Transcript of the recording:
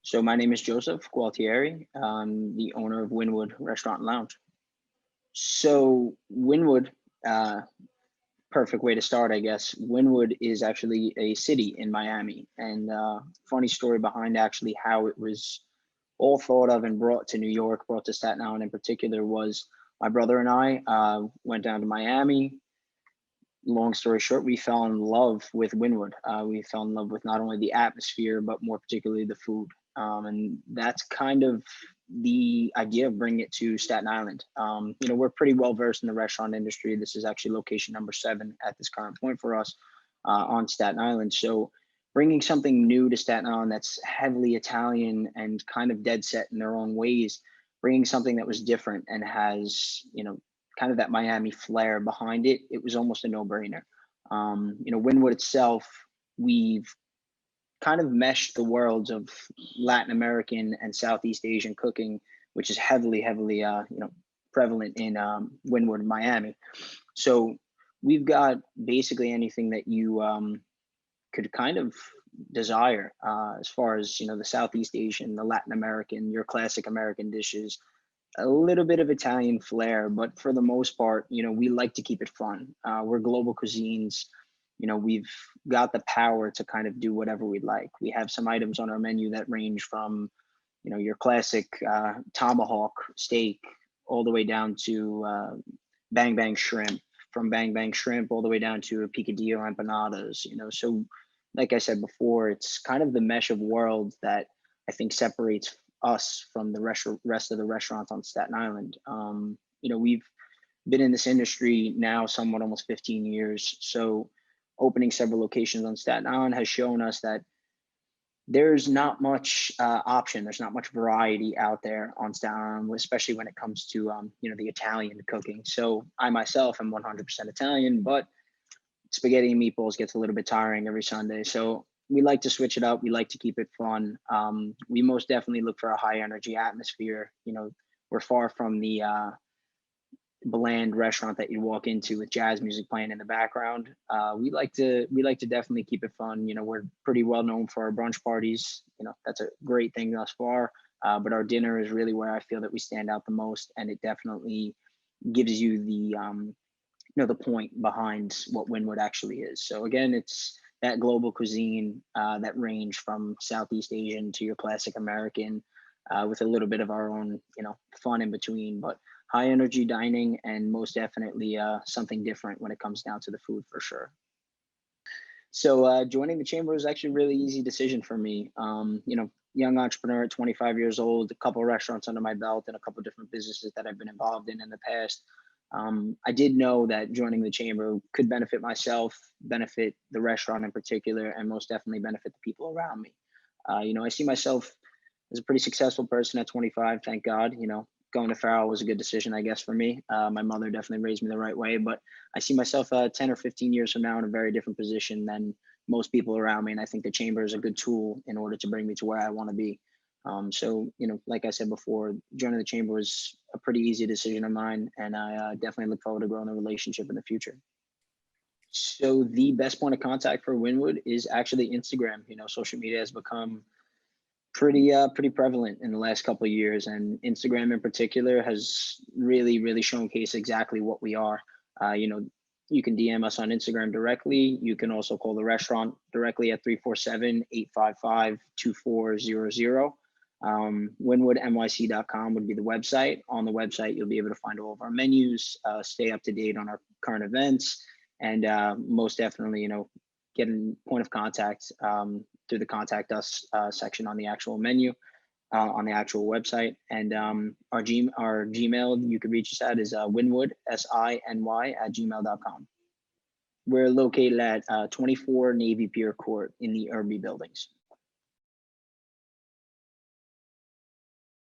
So my name is Joseph Gualtieri. I'm the owner of Wynwood Restaurant and Lounge. So Wynwood, uh, perfect way to start, I guess. Wynwood is actually a city in Miami, and funny story behind actually how it was all thought of and brought to New York, brought to Staten Island in particular, was my brother and I went down to Miami. Long story short, we fell in love with Wynwood. We fell in love with not only the atmosphere, but more particularly the food. And that's kind of the idea of bringing it to Staten Island. We're pretty well versed in the restaurant industry. This is actually location number 7 at this current point for us on Staten Island. So bringing something new to Staten Island that's heavily Italian and kind of dead set in their own ways, bringing something that was different and has, kind of that Miami flair behind it, it was almost a no-brainer. Wynwood itself, we've kind of meshed the worlds of Latin American and Southeast Asian cooking, which is heavily, prevalent in Wynwood, Miami. So we've got basically anything that you could kind of desire as far as the Southeast Asian, the Latin American, your classic American dishes, a little bit of Italian flair, but for the most part, we like to keep it fun. We're global cuisines. We've got the power to kind of do whatever we like. We have some items on our menu that range from, your classic tomahawk steak all the way down to bang bang shrimp, from bang bang shrimp all the way down to picadillo empanadas. So like I said before, it's kind of the mesh of worlds that I think separates us from the rest of the restaurants on Staten Island. We've been in this industry now somewhat almost 15 years. So opening several locations on Staten Island has shown us that there's not much option. There's not much variety out there on Staten Island, especially when it comes to, the Italian cooking. So I myself am 100% Italian, but spaghetti and meatballs gets a little bit tiring every Sunday. So we like to switch it up. We like to keep it fun. We most definitely look for a high energy atmosphere. We're far from the bland restaurant that you walk into with jazz music playing in the background. We like to definitely keep it fun. We're pretty well known for our brunch parties. That's a great thing thus far. But our dinner is really where I feel that we stand out the most, and it definitely gives you the point behind what Wynwood actually is. So again, it's that global cuisine that range from Southeast Asian to your classic American, with a little bit of our own, fun in between. But high energy dining, and most definitely something different when it comes down to the food for sure. So joining the chamber was actually a really easy decision for me. Young entrepreneur at 25 years old, a couple of restaurants under my belt, and a couple of different businesses that I've been involved in the past. I did know that joining the chamber could benefit myself, benefit the restaurant in particular, and most definitely benefit the people around me. I see myself as a pretty successful person at 25, thank God. Going to Farrell was a good decision, I guess, for me. My mother definitely raised me the right way, but I see myself 10 or 15 years from now in a very different position than most people around me. And I think the chamber is a good tool in order to bring me to where I want to be. So, like I said before, joining the chamber was a pretty easy decision of mine, and I definitely look forward to growing the relationship in the future. So the best point of contact for Wynwood is actually Instagram. Social media has become pretty prevalent in the last couple of years, and Instagram in particular has really showcased exactly what we are. You can DM us on Instagram directly. You can also call the restaurant directly at 347-855-2400. WynwoodNYC.com would be the website. On the website, you'll be able to find all of our menus, stay up to date on our current events, and most definitely, get a point of contact through the contact us section on the actual menu, on the actual website. And our Gmail you can reach us at is Wynwood, SINY @gmail.com. We're located at 24 Navy Pier Court in the Irby buildings.